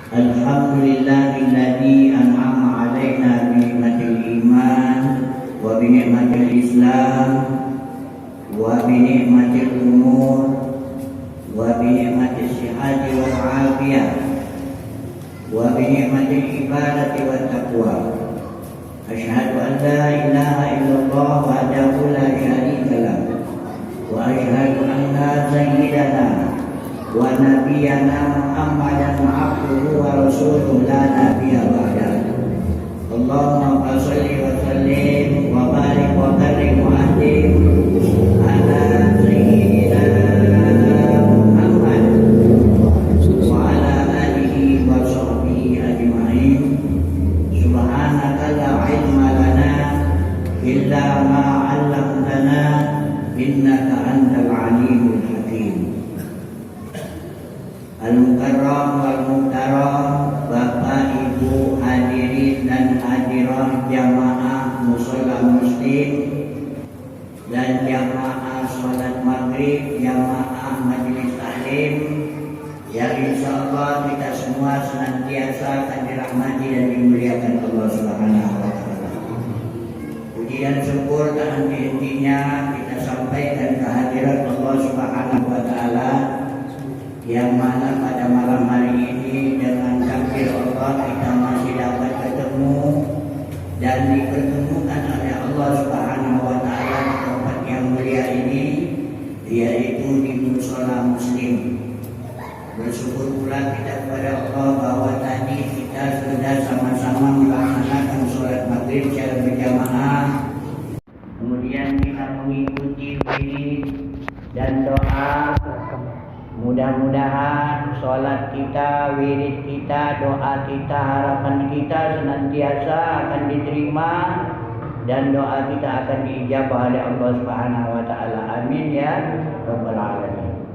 Alhamdulillahilladzi an'ama 'alaina bi ni'matil iman wa bi ni'matil islam wa bi ni'matil umur wa bi ni'matis sihhati wal 'afiyah wa bi ni'matil ibadati wat taqwa. Asyhadu an la ilaha illallah wahdahu la syarika lah wa asyhadu anna sayyidana wa nabiyyana Muhammadan abduhu wa rasuluhu la nabiyya ba'da. Allahumma shalli wa sallim wa barik wa karim wa adim ala sayyidina Muhammad wa ala alihi wa sahbihi ajma'in. Subhanaka la ilma lana illa ma 'allamtana innaka antal alimul hakim. Al-Mukarram wal Muhtaram, Bapak Ibu hadirin dan hadirat jamaah mushola muslim dan jamaah sholat maghrib, jamaah majelis taklim yang insyaallah kita semua senantiasa akan dirahmati dan dimuliakan Allah Subhanahu wa taala. Puji dan syukur tak henti-hentinya kita sampaikan kehadirat Allah Subhanahu wa taala, yang mana pada malam hari ini dengan takdir Allah kita masih dapat ketemu dan dipertemukan oleh Allah Subhanahu wa taala di tempat yang mulia ini, yaitu di mushola muslim. Bersyukur pula kita kepada Allah bahwa tadi kita sudah sama-sama melaksanakan sholat maghrib secara berjamaah, kemudian kita mengikuti wirid dan doa. Mudah-mudahan sholat kita, wirid kita, doa kita, harapan kita senantiasa akan diterima dan doa kita akan diijabah oleh Allah Subhanahu wa taala. Amin ya rabbal alamin.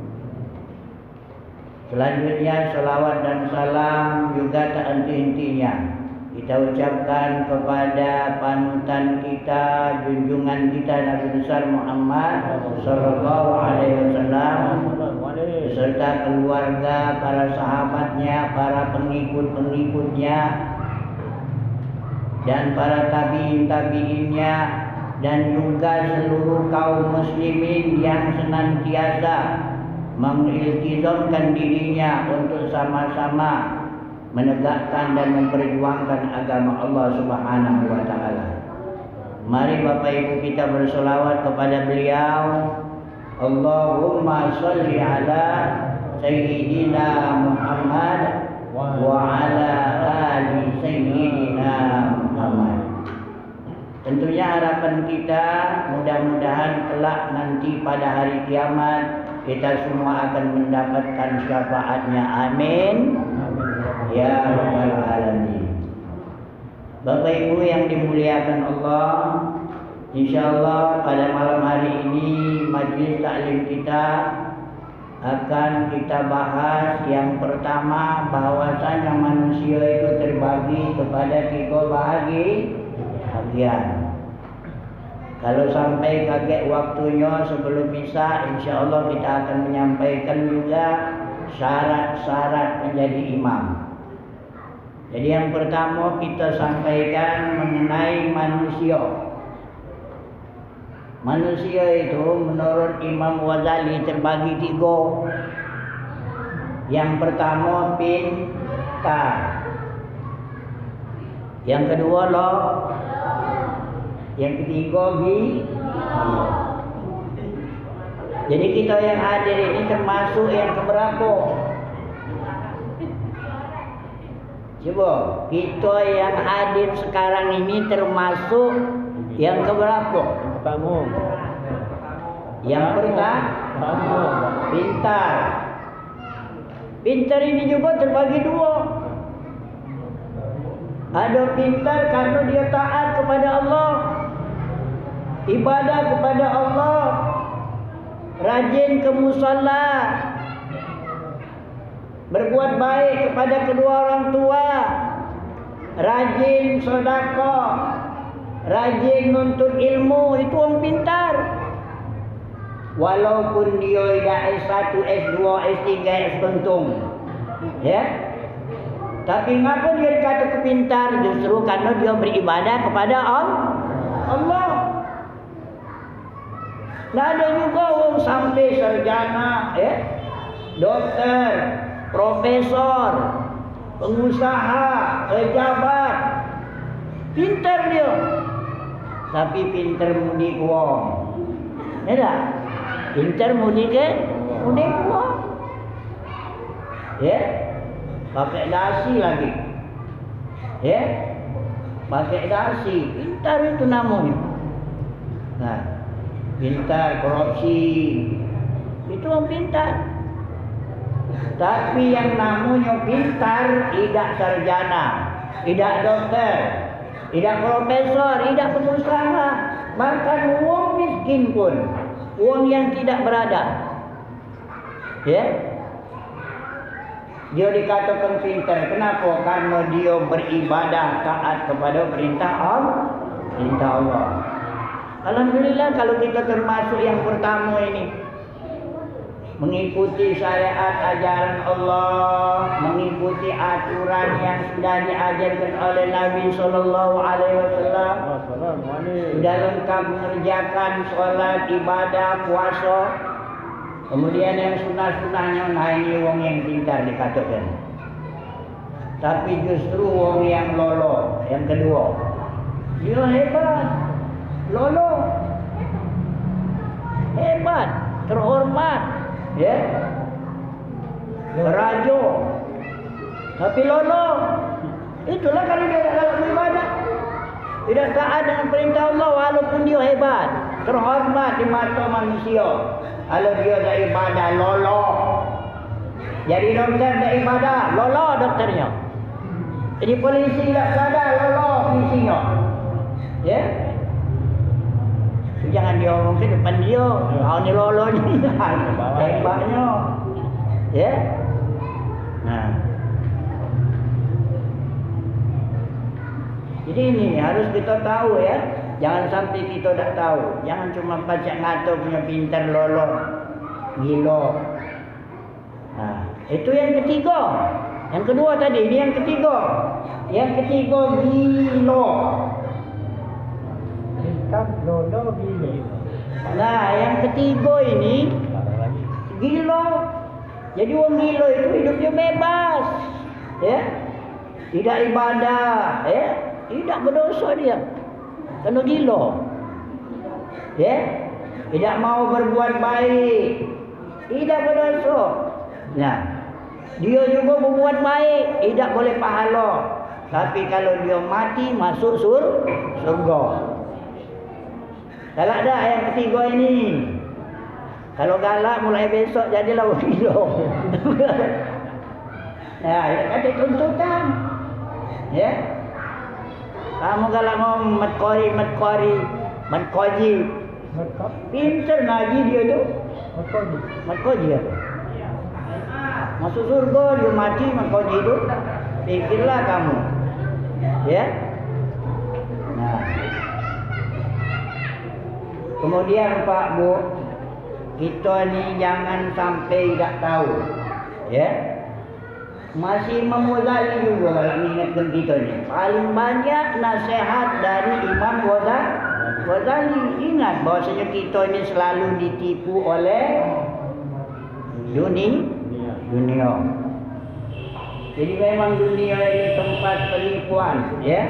Selanjutnya salawat dan salam juga tak henti-hentinya kita ucapkan kepada panutan kita, junjungan kita Nabi besar Muhammad sallallahu alaihi wasallam beserta keluarga, para sahabatnya, para pengikut-pengikutnya dan para tabi'in-tabi'innya dan juga seluruh kaum muslimin yang senantiasa mengiltizamkan dirinya untuk sama-sama menegakkan dan memperjuangkan agama Allah Subhanahu wa taala. Mari Bapak Ibu kita bersolawat kepada beliau. Allahumma shalli ala sayyidina Muhammad wa ala ali sayyidina Muhammad. Tentunya harapan kita mudah-mudahan kelak nanti pada hari kiamat kita semua akan mendapatkan syafaatnya. Amin. Ya Rabbal Alamin. Bapak Ibu yang dimuliakan Allah, insyaallah pada malam hari ini majlis taklim kita akan kita bahas yang pertama, bahwasanya manusia itu terbagi kepada 3 bahagian. Kalau sampai kaget waktunya sebelum Isya, insyaallah kita akan menyampaikan juga syarat-syarat menjadi imam. Jadi yang pertama kita sampaikan mengenai manusia. Manusia itu menurut Imam Ghazali terbagi 3. Yang pertama pintar. Yang kedua yang ketiga Jadi kita yang hadir ini termasuk yang keberapa? Coba, kita yang hadir sekarang ini termasuk yang keberapa? Yang pertama, pintar. Pintar ini juga terbagi 2. Ada pintar karena dia taat kepada Allah, ibadah kepada Allah, rajin ke musalla, berbuat baik kepada kedua orang tua, rajin sedekah, rajin nuntut ilmu. Itu orang pintar. Walaupun dia tidak S1, S2, S3, S-tuntung, ya. Tapi ngapa dia dikata kepintar? Justru karena dia beribadah kepada Allah. Nah, ada juga orang sampai sarjana, ya, dokter, profesor, pengusaha, pejabat, pintar dia. Tapi pintar mudik wong, ya tak? Pintar mudik wong, ya. Pakai dasi lagi, ya, pakai dasi. Pintar itu namanya. Nah, pintar korupsi, itu orang pintar. Tapi yang namanya pintar tidak sarjana, tidak dokter, tidak profesor, tidak pengusaha, bahkan wong miskin pun, wong yang tidak beradab, ya, dia dikatakan pintar. Kenapa? Karena dia beribadah taat kepada perintah Allah. Alhamdulillah kalau kita termasuk yang pertama ini, mengikuti syariat ajaran Allah, mengikuti aturan yang sudah diajarkan oleh Nabi Sallallahu Alaihi Wasallam, sudah lengkap mengerjakan sholat, ibadah, puasa. Kemudian yang sunnah-sunnahnya, nah ini wong yang pintar dikatakan. Tapi justru wong yang lolo, yang kedua, dia hebat, lolo, hebat, terhormat, ya, raja, tapi lolo. Itulah kalau dia dalam ibadah, tidak taat dengan perintah Allah, walaupun dia hebat, terhormat di mata manusia. Kalau dia tak ibadah, lolo. Jadi dokter tak ibadah, lolo dokternya. Jadi polisi tak ibadah, lolo polisinya. Ya. Jangan dia ngomong ke depan dia. Kau ni lolo ni. Hebatnya. Ya. Nah. Jadi ini harus kita tahu, ya. Jangan sampai kita tak tahu. Jangan cuma baca ngata punya pintar, lolo, gila. Nah, itu yang ketiga. Yang kedua tadi, ini yang ketiga. Yang ketiga gila. Pintar, lolo, gila. Nah, yang ketiga ini gila. Jadi orang gila itu hidupnya bebas, ya. Tidak ibadah, ya. Tidak berdosa dia. Kena gila, ya, tidak mau berbuat baik, tidak berdosa. Nah, dia juga berbuat baik, tidak boleh pahala. Tapi kalau dia mati masuk surga. Galak dah yang ketiga ini. Kalau galak mulai besok jadilah film. Ya, ada tuntutan. Ya. Kamu galak ngomong matkoji. Pinter ngaji dia tu. Matkoji apa? Masuk surga dia mati matkoji tu. Pikirlah kamu. Ya. Nah. Kemudian Pak Bu, kita ni jangan sampai tak tahu. Ya. Masih Imam Ghazali juga kalau mengingatkan kita ni. Paling banyak nasihat dari Imam Ghazali. Ingat bahawasanya kita ni selalu ditipu oleh dunia. Jadi memang dunia ini tempat penipuan, ya.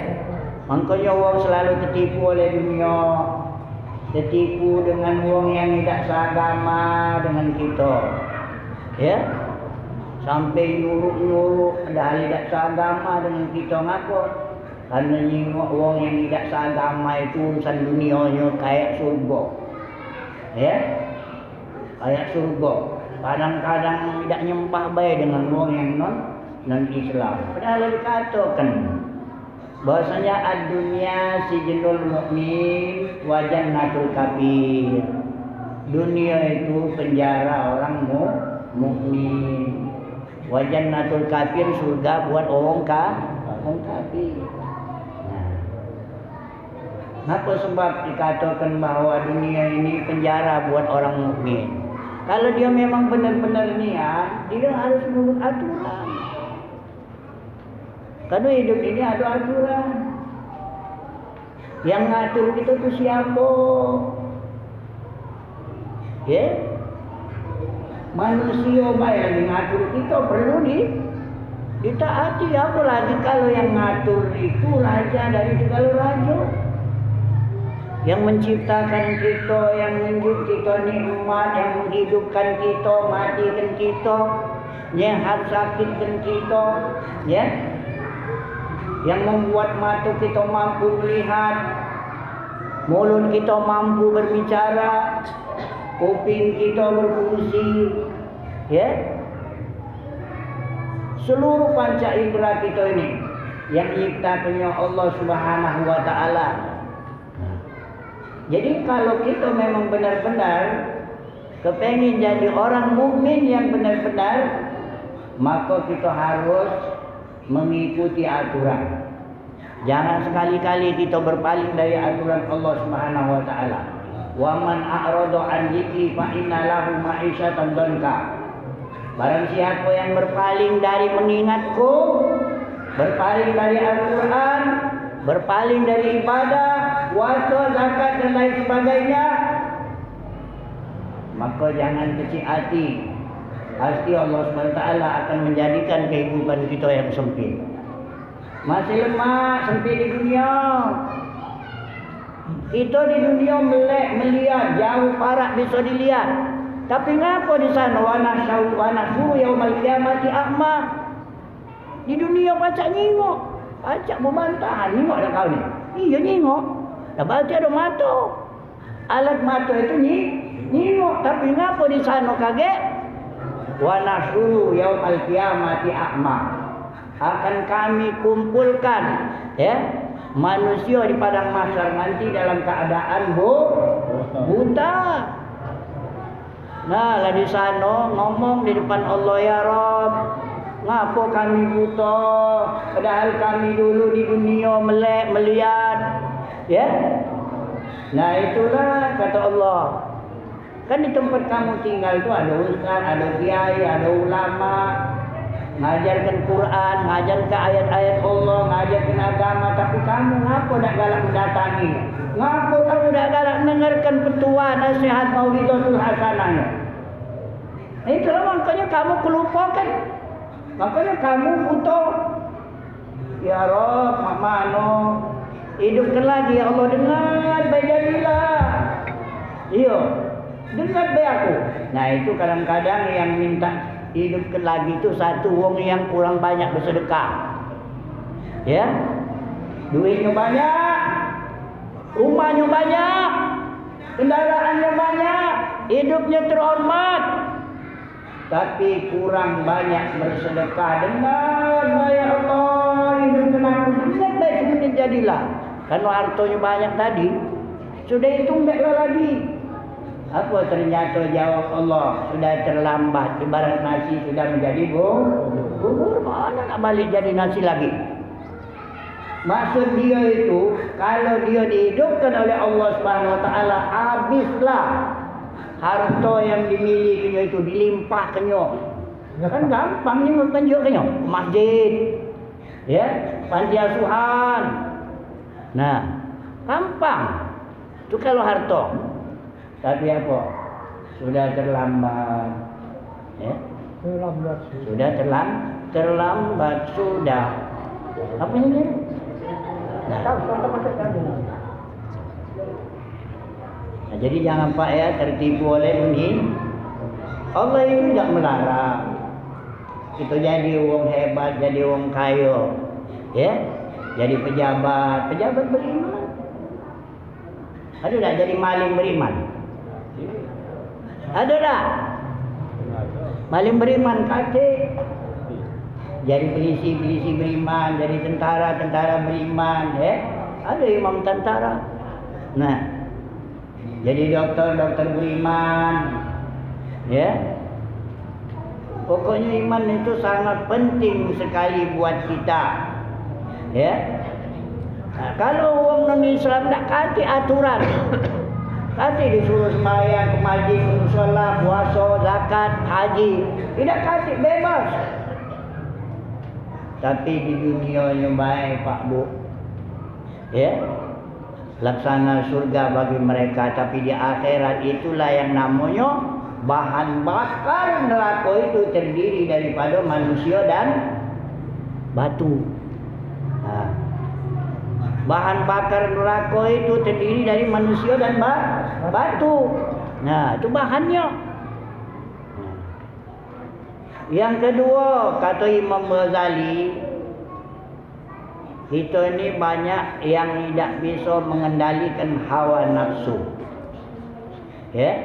Makanya orang selalu tertipu oleh dunia. Tertipu dengan orang yang tidak seagama dengan kita. Ya. Sampai nyuruh padahal tidak seagama dengan kita ngapa? Karena nyingok orang yang tidak seagama itu urusan dunianya kayak surga. Ya. Kayak surga. Kadang-kadang tidak nyembah baik dengan orang yang non-Islam. Padahal dikatakan bahwasanya ad-dunya sijnul mukmin wa jannatul kafir. Dunia itu penjara orang mukmin. Wa jannatul kafir, surga buat orang kafir. Kenapa sebab dikatakan bahawa dunia ini penjara buat orang mukmin? Kalau dia memang benar-benar niat, dia harus menurut aturan. Karena hidup ini ada aturan. Yang ngatur kita tu siapa? Ya? Manusia baik lagi ngatur kita perlu ditaati. Apa lagi kalau yang ngatur itu raja dari segala raja, yang menciptakan kita, yang menunjuk kita nikmat, yang menghidupkan kita, matikan kita, nyehat sakitkan kita, ya, yang membuat mata kita mampu melihat, mulut kita mampu berbicara, kuping kita berfungsi, ya. Seluruh panca indera kita ini yang diciptakannya Allah Subhanahu wa taala. Jadi kalau kita memang benar-benar kepengin jadi orang mukmin yang benar-benar, maka kita harus mengikuti aturan. Jangan sekali-kali kita berpaling dari aturan Allah Subhanahu wa taala. Wa man a'rada an dzikri fa inna lahu ma'isyatan dhanka. Barang siapa yang berpaling dari mengingatku, berpaling dari Al-Quran, berpaling dari ibadah, puasa, zakat dan lain sebagainya, maka jangan kecil hati. Pasti Allah SWT akan menjadikan kehidupan kita yang sempit. Masih lemah, sempit di dunia. Kita di dunia melek, melihat, jauh parak bisa dilihat. Tapi ngapa di sana wa nahsyuru yaumal qiyamati a'ma? Di dunia baca nyingok, baca membantah, nyingok dah kau ni. Iya nyingok. Dah berarti ada mata. Alat mata itu nyingok, tapi ngapa di sana kaget? Wa nahsyuru yaumal qiyamati a'ma. Akan kami kumpulkan, ya, manusia di padang mahsyar nanti dalam keadaan buta. Nah, lah di sana ngomong di depan Allah, ya Rabb, ngapa kami buta? Padahal kami dulu di dunia melek, melihat, ya. Nah, itulah kata Allah. Kan di tempat kamu tinggal itu ada ustaz, ada kiai, ada ulama, ngajarkan Quran, ngajarkan ayat-ayat Allah, ngajarkan agama, tapi kamu ngapa tak galak mendatangi? Ngapa kamu tak galak mendengarkan petua nasihat mau'izatul hasanah? Itulah makanya kamu kelupakan. Makanya kamu buta. Ya Rabb, mak mano? Hidupkan lagi ya Allah, dengar baik jadilah. Iya, dengar baik aku. Nah, itu kadang-kadang yang minta hidupkan lagi itu satu wong yang kurang banyak bersedekah. Ya. Duitnya banyak, rumahnya banyak, kendaraannya banyak, hidupnya terhormat, tapi kurang banyak bersedekah. Dengar, ya Allah, hidupkan aku baik kemudian jadilah. Karena hartanya banyak tadi, sudah hitung baiklah lagi. Apa ternyata jawab Allah, sudah terlambat. Ibarat nasi sudah menjadi bubur, mana nak balik jadi nasi lagi. Maksud dia itu, kalau dia dihidupkan oleh Allah Subhanahu Wa Taala, habislah harta yang dimilikinya itu, dilimpahkannya. Kan gampang ni menunjukkannya. Masjid, ya, panti asuhan. Nah, gampang. Itu kalau harta. Tapi apa? Sudah terlambat. Ya? Sudah terlambat sudah. Apa ini? Nah, jadi jangan Pak ya tertipu oleh dunia. Allah itu tidak melarang kita jadi orang hebat, jadi orang kaya, ya, jadi pejabat beriman. Ada tak jadi maling beriman? Ada tak? Maling beriman kate. Jadi polisi beriman, jadi tentara beriman, ya. Ada imam tentara. Nah, jadi dokter beriman, ya. Pokoknya iman itu sangat penting sekali buat kita, ya. Nah, kalau orang non-Islam tak kati aturan, kati disuruh sembahyang ke masjid, musola, puasa, zakat, haji, tidak kati bebas. Tapi di dunia yang baik Pak Bu, ya, laksana surga bagi mereka. Tapi di akhirat itulah yang namanya bahan bakar neraka itu terdiri daripada manusia dan batu. Nah, bahan bakar neraka itu terdiri dari manusia dan batu. Nah, itu bahannya. Yang kedua, kata Imam Ghazali, kita ni banyak yang tidak bisa mengendalikan hawa nafsu. Ya.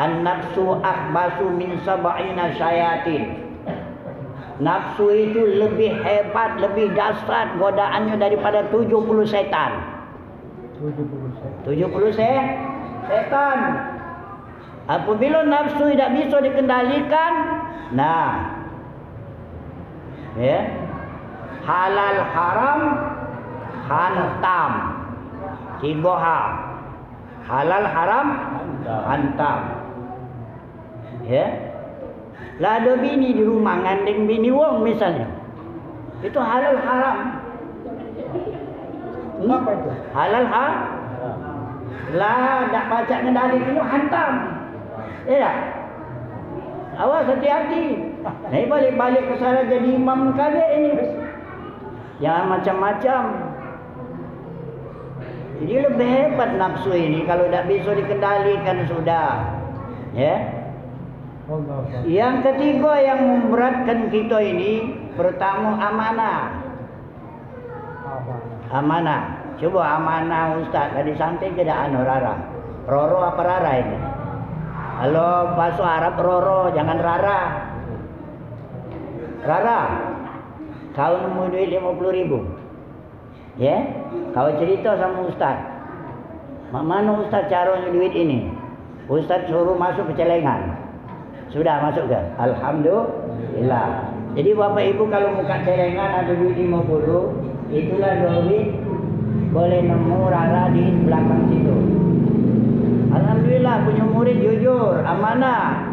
An-nafsu akhbasu min sab'ina syayatin. Nafsu itu lebih hebat, lebih dahsyat godaannya daripada 70 setan. 70 setan. Apabila nafsu tidak bisa dikendalikan, nah, ya, halal haram hantam, tiboha, halal haram hantam, ya. Lah ada bini di rumah ngandeng bini wong misalnya, itu halal haram. Apa itu? Halal haram. Lah tak baca kendali itu hantam. Ya. Awas hati-hati. Nah, balik-balik ke sana jadi imam kali ini. Jangan macam-macam. Jadi lebih hebat nafsu ini kalau tak bisa dikendalikan sudah. Ya. Yang ketiga yang memberatkan kita ini, pertama amanah. Amanah. Coba amanah Ustaz tadi santai ke dak rara. Roro apa rara ini? Kalau bahasa Arab roro, jangan rara. Rara, kau nemu duit 50.000. Ya? Kau cerita sama Ustaz. Mana Ustaz caranya duit ini? Ustaz suruh masuk ke celengan. Sudah masuk ke? Alhamdulillah. Jadi Bapak Ibu kalau buka celengan ada duit 50, itulah duit boleh nemu rara di belakang situ. Alhamdulillah punya murid jujur, amanah.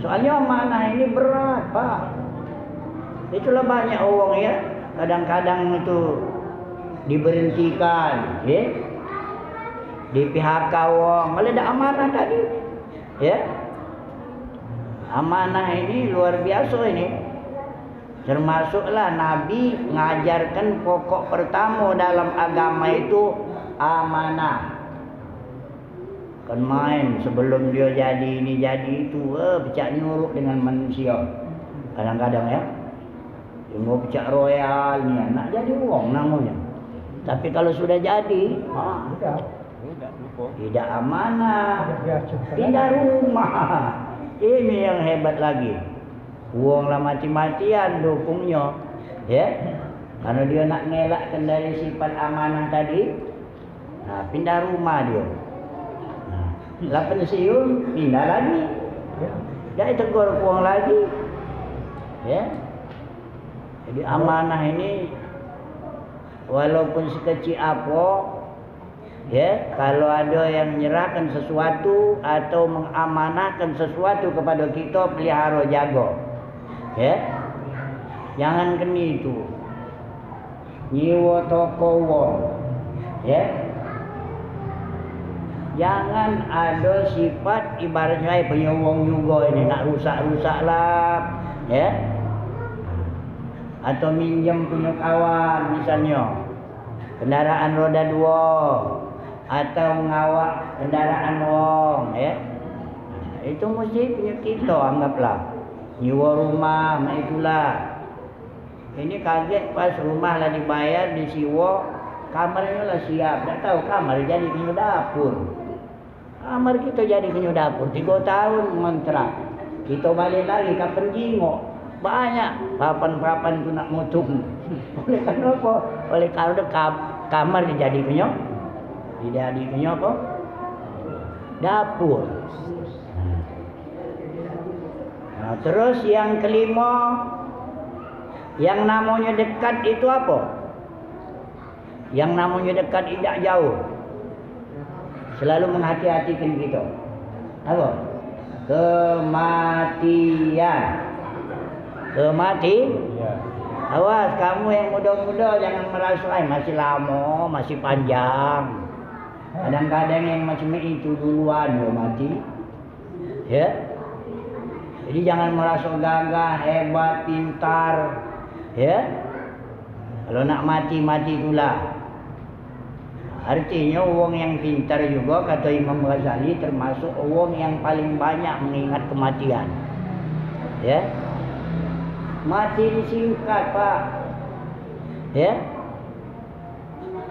Soalnya amanah ini berat, Pak. Itulah banyak orang ya, kadang-kadang itu diberhentikan, ya. Di PHK orang, malah ada amanah tadi. Ya. Amanah ini luar biasa ini. Termasuklah Nabi mengajarkan pokok pertama dalam agama itu amanah. Kan main sebelum dia jadi ini jadi itu, pecah nyuruh dengan manusia. Kadang-kadang ya, dia mau pecah royal ni, nak jadi uang namanya. Tapi kalau sudah jadi, Tidak amanah. Pindah rumah. Ini yang hebat lagi. Uang lah mati-matian dukungnya. Ya. Karena dia nak ngelakkan dari sifat amanah tadi. Nah, pindah rumah dia. Nah, lah pensiun, pindah lagi. Dia tegur uang lagi. Ya. Jadi amanah ini walaupun sekecil apa, ya, kalau ada yang menyerahkan sesuatu atau mengamanahkan sesuatu kepada kita, pelihara jaga. Ya. Jangan keni itu. Nyewa toko wong. Ya. Jangan ada sifat ibaratnya punya wong juga ini nak rusak-rusak lah. Ya. Atau minjem punya kawan misalnya. Kendaraan roda 2 atau ngawak kendaraan wong, ya. Itu mesti punya kita, anggaplah. Nyewa rumah, itulah. Ini kaget pas rumah lah dibayar, disiwa, kamarnya lah siap. Tak tahu kamar jadi punya dapur. Kamar kita jadi punya dapur. 3 tahun ngontrak. Kita balik lagi kapan jingok. Banyak papan-papan tu nak mutung. Oleh kerana apa? Oleh kerana kamar dia jadi punya. Dia jadi punya apa? Dapur. Nah, terus yang kelima, yang namanya dekat itu apa? Yang namanya dekat tidak jauh. Selalu menghati-hatikan kita. Apa? Kematian. Awas kamu yang muda-muda jangan merasa masih lama, masih panjang. Kadang-kadang yang macam itu duluan dia mati. Ya. Jadi jangan merasa gagah, hebat, pintar. Ya. Kalau nak mati itulah. Artinya orang yang pintar juga kata Imam Ghazali termasuk orang yang paling banyak mengingat kematian. Ya. Mati disingkat, Pak. Ya.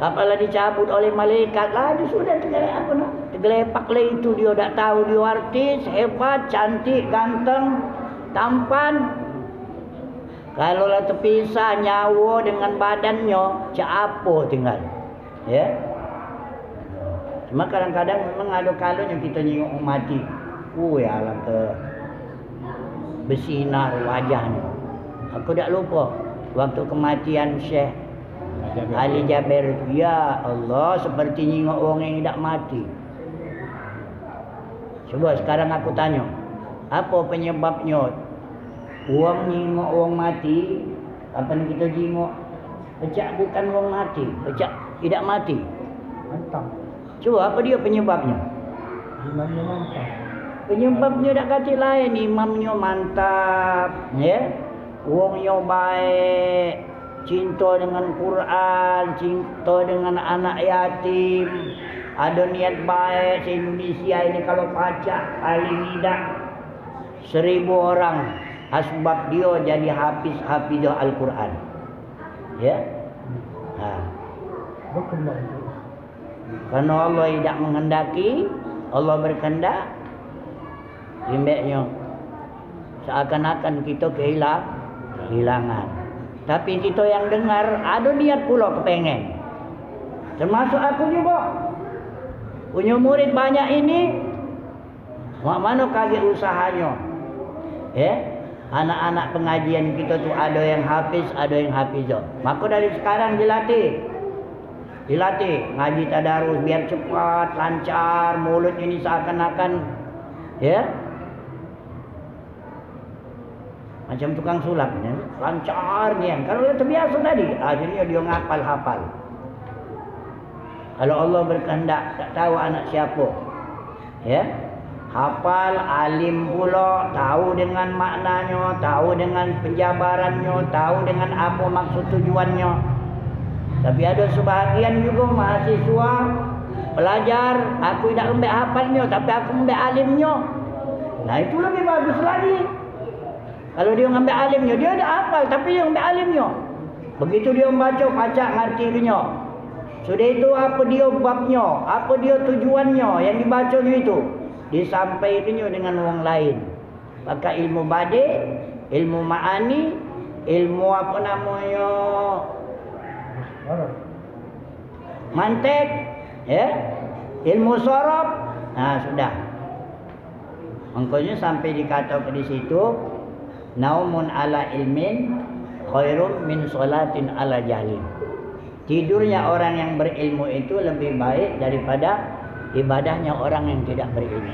Apabila dicabut oleh malaikat, lah dia sudah tergelepak lah itu. Dia tak tahu dia artis, hebat, cantik, ganteng, tampan. Kalau lah terpisah nyawa dengan badannya, cak apa tinggal. Ya. Cuma kadang-kadang memang ada kalanya kita nyengok mati. Ya lah ke bersinar wajahnya. Aku tak lupa waktu kematian Syekh Ali Jaber itu. Ya Allah, seperti nyengok orang yang tidak mati. Coba sekarang aku tanya, apa penyebabnya? Orang nyengok orang mati, kapan kita jengok? Pecak bukan orang mati, pecak tidak mati. Mantap. Coba apa dia penyebabnya? Imamnya mantap. Penyebabnya tak kata lain, imamnya mantap, ya. Wongnya baik, cinta dengan Quran, cinta dengan anak yatim, ada niat baik. Se-Indonesia ini kalau pacak paling tidak 1000 orang asbab dia jadi hafiz-hafizah Al-Quran. Ya. Karena Allah tidak menghendaki, Allah berkehendak, limbeknya seakan-akan kita kehilangan. Tapi kita yang dengar ada niat pula kepengen. Termasuk aku juga. Punya murid banyak ini. Mana kaget usahanya. Ya. Anak-anak pengajian kita tu ada yang hafiz, ada yang hafizah. Maka dari sekarang dilatih. Ngaji tadarus biar cepat, lancar, mulut ini seakan-akan ya. Macam tukang sulap ya. Lancar ni. Kalau dia terbiasa tadi, akhirnya dia ngapal-hafal. Kalau Allah berkehendak, tak tahu anak siapa. Ya. Hafal, alim pula, tahu dengan maknanya, tahu dengan penjabarannya, tahu dengan apa maksud tujuannya. Tapi ada sebahagian juga mahasiswa, pelajar, aku tidak ambil hafalnya, tapi aku ambil alimnya. Nah itu lebih bagus lagi. Kalau dia ambil alimnya, dia ada hafal, tapi dia ambil alimnya. Begitu dia membaca, pacak ngerti dia. Sudah itu apa dia babnya, apa dia tujuannya yang dibacanya itu, disampaikannya dengan orang lain. Pakai ilmu badi, ilmu ma'ani, ilmu apa namanya, mantek, ya, ilmu sorof. Nah sudah. Makanya sampai dikatakan di situ, naumun ala ilmin khairum min sholatin ala jahlin. Tidurnya orang yang berilmu itu lebih baik daripada ibadahnya orang yang tidak berilmu.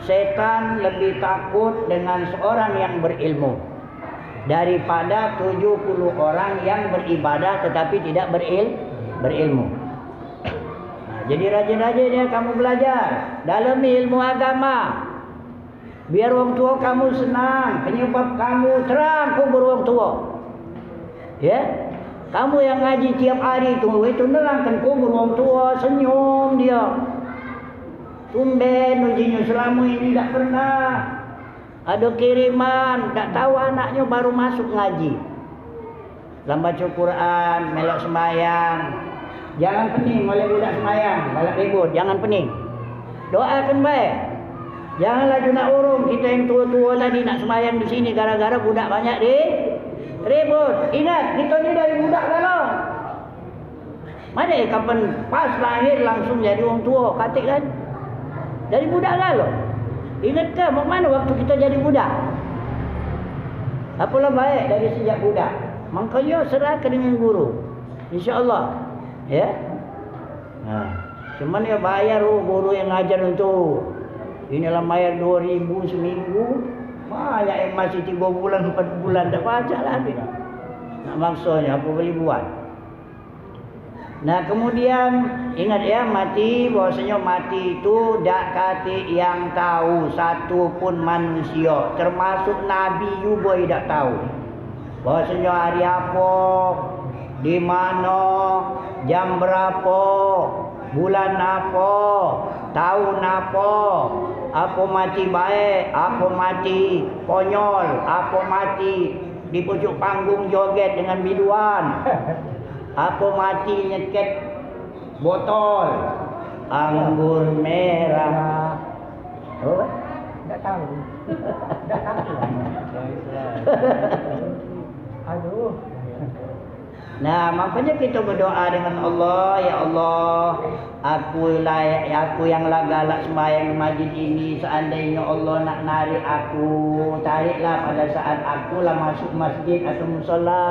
Setan lebih takut dengan seorang yang berilmu daripada 70 orang yang beribadah tetapi tidak berilmu. Nah, jadi rajin-rajin ya kamu belajar dalam ilmu agama. Biar orang tua kamu senang, penyebab kamu terang kubur orang tua. Ya? Kamu yang ngaji tiap hari itu nerangkan kubur orang tua, senyum dia. Tumben ujinya selama ini tak pernah ada kiriman, tak tahu anaknya baru masuk ngaji. Dalam baca Quran, melok sembahyang. Jangan pening oleh budak sembahyang, balak ribut, jangan pening. Doakan baik. Janganlah nak urung kita yang tua-tua tadi nak sembahyang di sini gara-gara budak banyak ribut. Ingat, kita ni dari budak galau. Mana kapan pas lahir langsung jadi orang tua, katik kan? Dari budak galau. Ingat ke mana waktu kita jadi budak? Apalah baik dari sejak budak. Makanya serahkan dengan guru. InsyaAllah. Ya. Nah, cuman ya bayar guru yang ngajar untuk. Inilah bayar 2.000 seminggu. Banyak yang masih 3 bulan, 4 bulan tak baca lagi. Nak maksudnya apa boleh buat? Nah kemudian ingat ya, mati, bahwasanya mati itu dak kati yang tahu satu pun manusia, termasuk Nabi juga tidak tahu bahwasanya hari apa, di mana, jam berapa, bulan apa, tahun apa mati baik, apa mati konyol, apa mati di pucuk panggung joget dengan biduan, apa mati nyeket botol anggur merah. Oh, tak tahu. Tak tahu. Aduh. Nah, makanya kita berdoa dengan Allah, ya Allah, aku yang galak sembahyang masjid ini, seandainya Allah nak narik aku, tariklah pada saat akulah masuk masjid atau musola.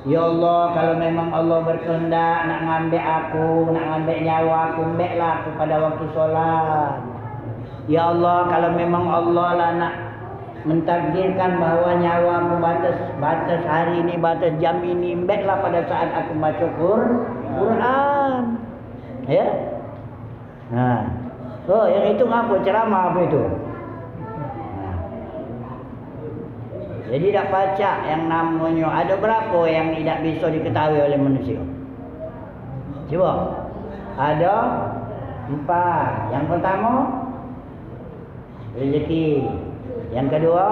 Ya Allah, kalau memang Allah berkehendak nak ngambil aku, nak ngambil nyawa aku, ambillah aku pada waktu solat. Ya Allah, kalau memang Allah lah nak mentakdirkan bahawa nyawa aku batas hari ini, batas jam ini, ambillah pada saat aku baca Quran. Ya. Nah. Oh, yang itu apa? Ceramah apa itu? Jadi tak baca yang namanya ada berapa yang tidak bisa diketahui oleh manusia? Cuba. Ada 4. Yang pertama rezeki. Yang kedua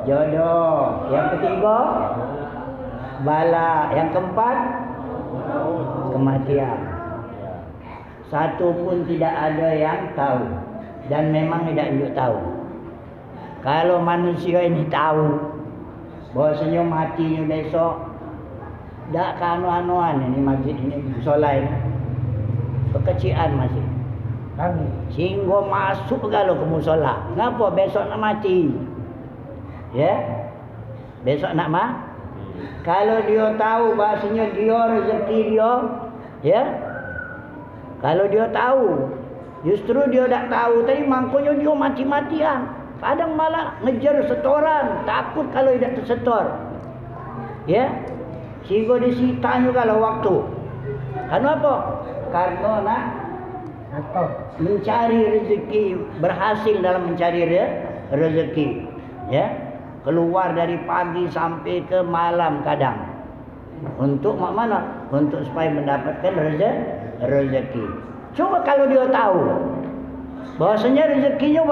jodoh. Yang ketiga bala. Yang keempat kematian. Satu pun tidak ada yang tahu dan memang tidak juga tahu. Kalau manusia ini tahu bahwasanya matinya besok, tak kanu-anuan ini masjid ini solat ini. Kekecilan masih. Sehingga masuk kalau ke musola. Kenapa besok nak mati? Ya? Besok nak mati. Kalau dia tahu bahasanya dia rezeki dia, ya? Kalau dia tahu, justru dia tak tahu tadi makanya dia mati-matian. Kadang malah ngejar setoran, takut kalau tidak tersetor. Ya? Sehingga disita juga lah waktu. Kenapa? Karena nak mencari rezeki, berhasil dalam mencari rezeki. Ya? Keluar dari pagi sampai ke malam kadang. Untuk mana? Untuk supaya mendapatkan rezeki. Coba kalau dia tahu bahwasanya rezekinya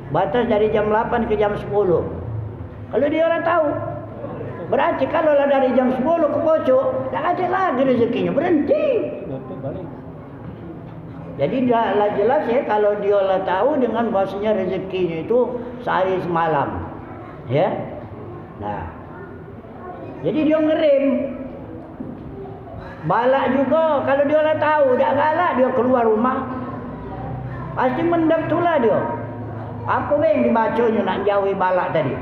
batas dari jam 8 ke jam 10. Kalau dia orang tahu, Berarti kalau lah dari jam 10 ke pojok, tak ada lagi rezekinya, berhenti. Jadi dah lah jelas ya, kalau dia lah tahu dengan bahasanya rezekinya itu sehari semalam. Ya. Nah. Jadi dia ngerem. Balak juga, kalau dia lah tahu, tak galak dia keluar rumah. Pasti mendap tu lah dia. Apa yang dibacanya nak jauhi balak tadi?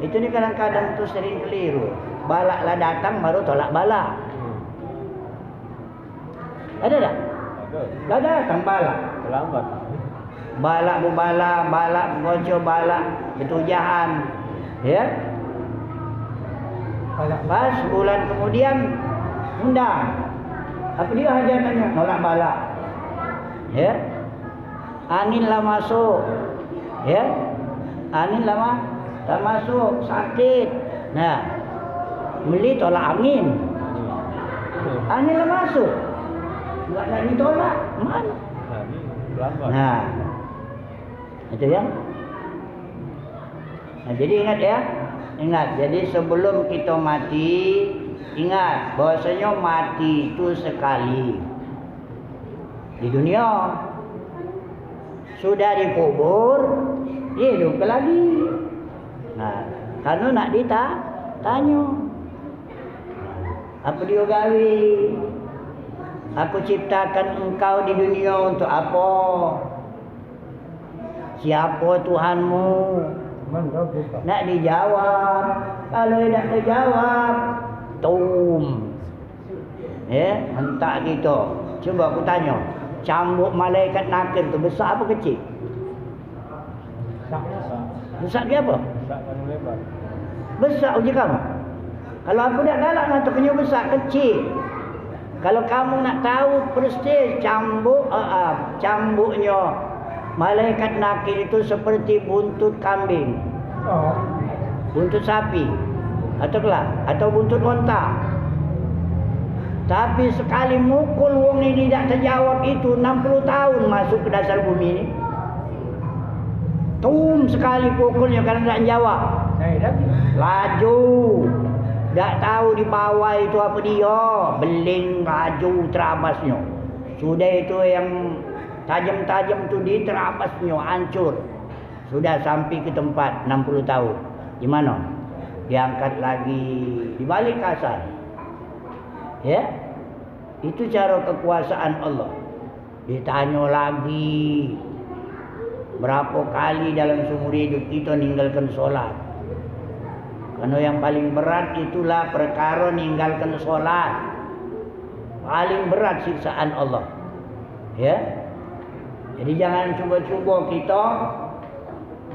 Itu ni kadang-kadang tu sering keliru. Balak lah datang baru tolak balak. Ada tak? Dah datang balak. Terlambat. Balak berbala, balak bergojo, balak bertujahan. Ya? Pas bulan kemudian undang. Apa dia hajatannya? Tolak balak. Ya? Angin lah masuk. Ya? Angin lah masuk, sakit. Nah, beli tolak angin. Angin lah masuk. Enggak nak ditolak, mana? Nah, itu ya. Nah, jadi ingat ya. Ingat, jadi sebelum kita mati, ingat bahwasanya mati itu sekali. Di dunia sudah dikubur, hidup lagi. Nah, kalau nak ditanya, apa dia gawe? Aku ciptakan engkau di dunia untuk apa? Siapa Tuhanmu? Nak dijawab. Kalau tidak terjawab, tum. Ya, hentak kita. Cuba aku tanya, cambuk malaikat nakir tu besar apa kecil? Besar dia apa? Besar uji kamu. Kalau aku dah galak nak tukenya besar kecil. Kalau kamu nak tahu persis cambuknya malaikat nakir itu seperti buntut kambing. Buntut sapi. Atau buntut onta. Tapi sekali mukul wong ini tidak terjawab itu 60 tahun masuk ke dasar bumi ini. Tum sekali pukulnya karena tidak jawab. Laju. Tak tahu di bawah itu apa dia. Beling laju terabasnya. Sudah itu yang tajam-tajam tu diterabasnya hancur. Sudah sampai ke tempat 60 tahun. Di mana? Diangkat lagi, dibalik kasar. Ya? Itu cara kekuasaan Allah. Ditanya lagi. Berapa kali dalam seumur hidup kita ninggalkan solat? Karena yang paling berat itulah perkara ninggalkan solat. Paling berat siksaan Allah. Ya? Jadi jangan cuba-cuba kita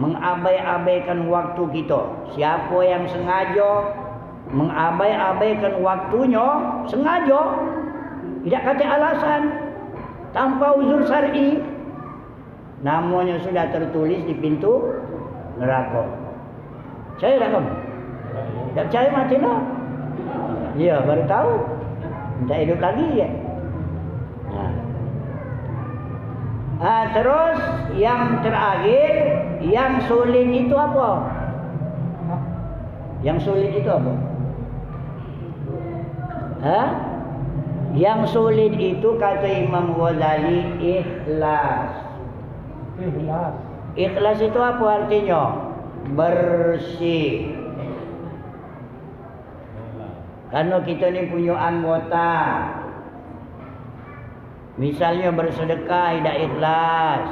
mengabai-abaikan waktu kita. Siapa yang sengaja mengabai-abaikan waktunya, sengaja, tidak kata alasan, tanpa uzur syar'i, namanya sudah tertulis di pintu neraka. Percaya tak kamu? Tak percaya matilah. Ya, baru tahu. Tak hidup lagi ya. Terus yang terakhir, yang sulit itu apa? Yang sulit itu apa? Yang sulit itu kata Imam Ghazali ikhlas. Ikhlas itu apa artinya? Bersih. Karena kita ni punya anggota. Misalnya bersedekah tidak ikhlas.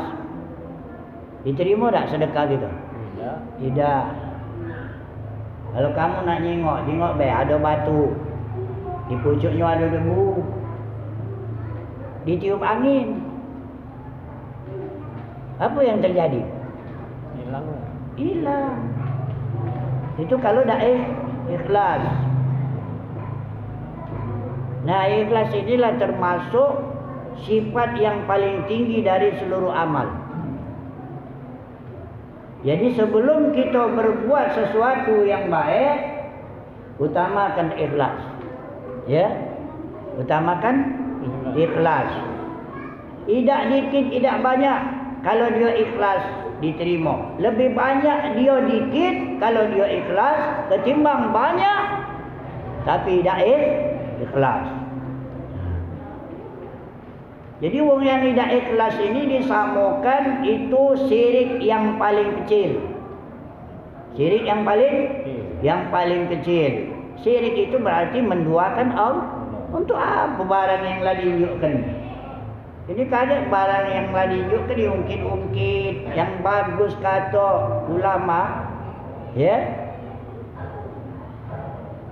Diterima tak sedekah kita? Tidak. Kalau kamu nak tengok ada batu. Di pucuknya ada debu. Ditiup angin. Apa yang terjadi? Hilang. Itu kalau tak ikhlas. Nah, ikhlas inilah termasuk sifat yang paling tinggi dari seluruh amal. Jadi sebelum kita berbuat sesuatu yang baik, utamakan ikhlas. Ya? Utamakan ikhlas. Tidak dikit, tidak banyak. Kalau dia ikhlas, diterima. Lebih banyak dia dikit, kalau dia ikhlas, ketimbang banyak, tapi tidak ikhlas. Jadi orang yang tidak ikhlas ini disamakan itu syirik yang paling kecil. Syirik yang paling kecil. Syirik itu berarti menduakan Allah. Untuk apa barang yang lah diunjukkan? Jadi kadang barang yang lah diunjukkan diungkit-ungkit. Yang bagus kata ulama, ya,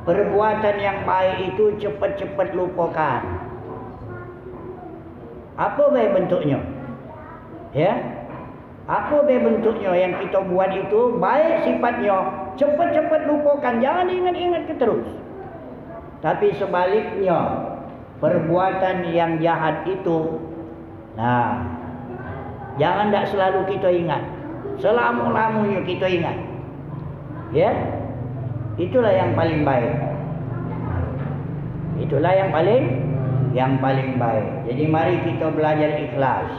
perbuatan yang baik itu cepat-cepat lupakan. Apa baik bentuknya? Ya, apa baik bentuknya yang kita buat itu baik sifatnya, cepat-cepat lupakan, jangan ingat-ingat terus. Tapi sebaliknya, perbuatan yang jahat itu, nah, jangan tak selalu kita ingat, selama-lamanya kita ingat. Ya, itulah yang paling baik. Itulah yang paling baik. Jadi mari kita belajar ikhlas.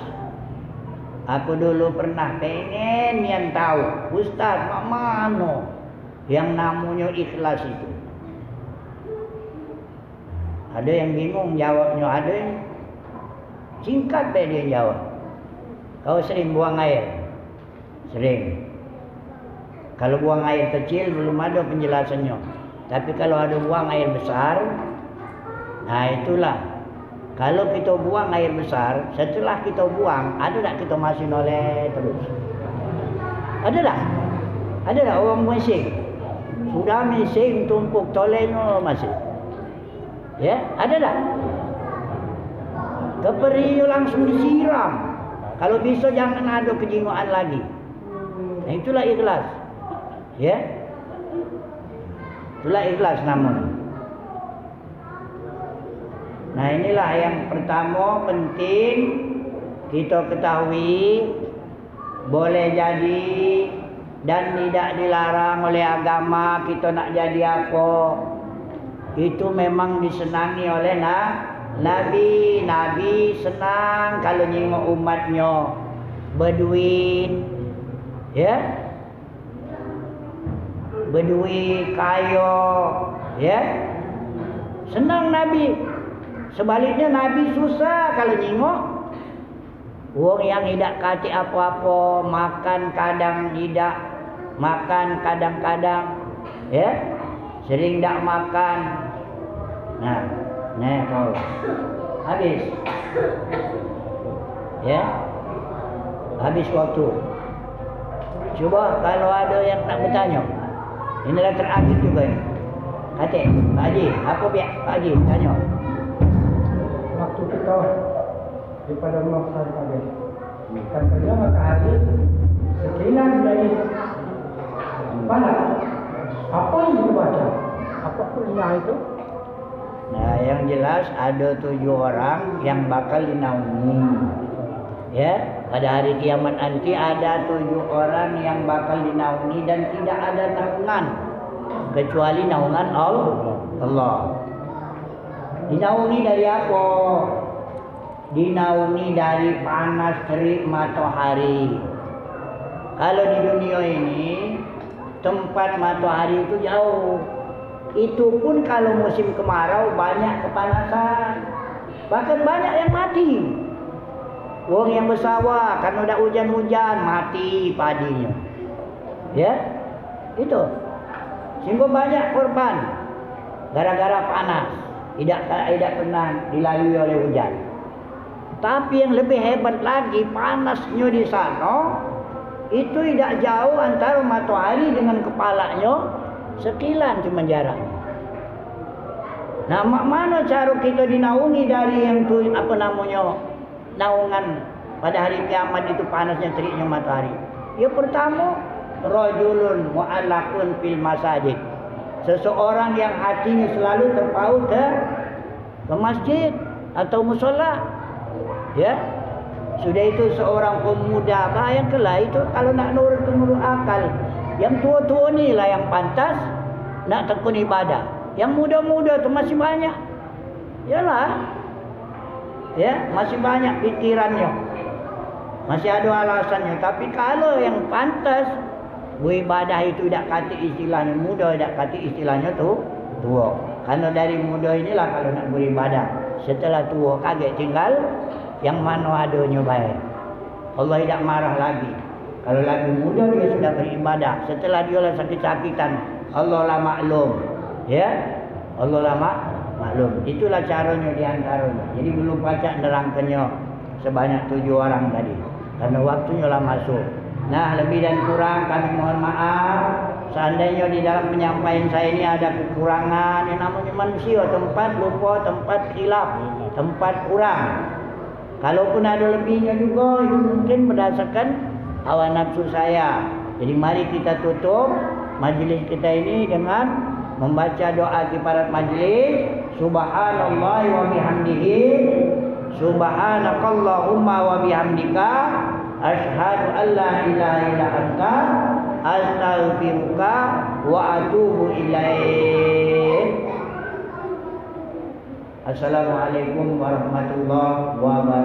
Aku dulu pernah pengen yang tahu, Ustaz, mak mana yang namanya ikhlas itu? Ada yang bingung jawabnya, ada yang singkat dia jawab. Kau sering buang air? Sering. Kalau buang air kecil belum ada penjelasannya. Tapi kalau ada buang air besar, nah itulah. Kalau kita buang air besar, setelah kita buang, ada tak kita masih noleh terus? Ada tak? Ada tak orang mesin? Sudah mesin tumpuk tolehnya masih. Ya, ada tak? Keperiu langsung disiram. Kalau bisa jangan ada kejinguan lagi. Nah, itulah ikhlas. Ya. Itulah ikhlas namanya. Nah, inilah yang pertama penting kita ketahui, boleh jadi dan tidak dilarang oleh agama kita nak jadi apa. Itu memang disenangi oleh Nabi. Nabi senang kalau nyengok umatnya berduit, ya, berduit kaya, ya, senang Nabi. Sebaliknya Nabi susah kalau nyengok orang yang tidak kati apa-apa, makan kadang tidak, makan kadang-kadang, ya, sering tak makan. Nah, kau habis, ya, habis waktu. Coba kalau ada yang nak bertanya, inilah terakhir juga ni. Kata Pak Haji, apa biar Pak Haji tanya? Waktu kita daripada rumah saya tadi, katanya matahari sekilan dari mana? Apa yang dibaca? Apa punya itu? Nah, yang jelas ada 7 orang yang bakal dinaungi. Ya, pada hari kiamat nanti ada 7 orang yang bakal dinaungi dan tidak ada naungan kecuali naungan Allah. Dinaungi dari apa? Dinaungi dari panas terik matahari. Kalau di dunia ini tempat matahari itu jauh. Itu pun kalau musim kemarau banyak kepanasan. Bahkan banyak yang mati. Orang yang bersawah karena ada hujan-hujan mati padinya. Ya, itu. Sehingga banyak korban gara-gara panas. Tidak pernah dilalui oleh hujan. Tapi yang lebih hebat lagi, panasnya di sana itu tidak jauh antara matahari dengan kepalanya, sekilan cuma jaraknya. Nah, mana cara kita dinaungi dari yang tu apa namanya naungan pada hari kiamat itu panasnya teriknya matahari? Ya pertama, rajulun mu'allaqun fil masajid. Seseorang yang hatinya selalu terpaut ke masjid atau musola. Ya. Sudah itu seorang pemuda, bayangkanlah itu kalau nak nurut akal. Yang tua-tua ni lah yang pantas nak tekun ibadah. Yang muda-muda tu masih banyak. Yalah. Ya, masih banyak pikirannya. Masih ada alasannya. Tapi kalau yang pantas beribadah itu tidak kata istilahnya muda, tidak kata istilahnya tu tua. Karena dari muda inilah kalau nak beribadah. Setelah tua kaget tinggal yang mana adanya baik. Allah tidak marah lagi. Kalau lagi muda dia sudah beribadah. Setelah dia lah sakit-sakitan, Allah lah maklum. Ya, Allah lah maklum. Itulah caranya di antaranya. Jadi belum pacak nerangkannya sebanyak 7 orang tadi. Karena waktunya lah masuk. Nah, lebih dan kurang kami mohon maaf. Seandainya di dalam penyampaian saya ini ada kekurangan, yang namanya manusia, tempat lupa, tempat khilaf, tempat kurang. Kalaupun ada lebihnya juga, itu mungkin berdasarkan hawa nafsu saya. Jadi mari kita tutup majlis kita ini dengan membaca doa kifarat majlis. Subhanallah wa bihamdihi, subhanakallahumma wa bihamdika, asyhadu an la ilaha illa anta, astaghfiruka wa atubu ilaik. Assalamualaikum warahmatullahi wabarakatuh.